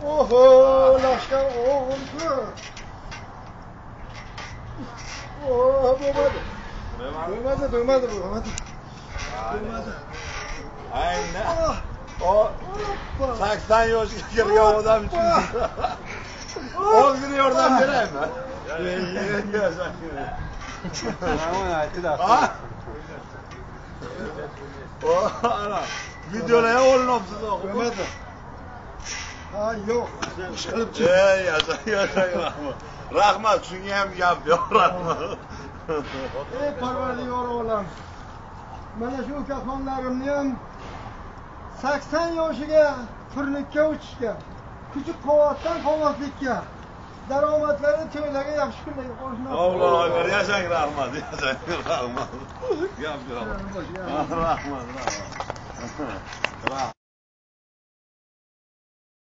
Oho, lashkar oldu. Oh, duymadı. Aynen. O 80 yaşına girgan adam için. 10 gün oradan vereyim mi? O ana. Videoya olmamsız o. Duymadı. Ha yok. Işkılıp çık. Yaşa. Rahmat, çünkü hem yapıyor rahmat. Ey parvardigar olam. Mana shu ukaxonlarimni ham 80 yoshiga turnukka uchishga, kuchi quvvatdan qolmaslikka, daromadlari to'ylarga yaxshi kunlarga qo'shmoq. Alloh yashang rahmat, rahmat. Gap yo'q. Rahmat.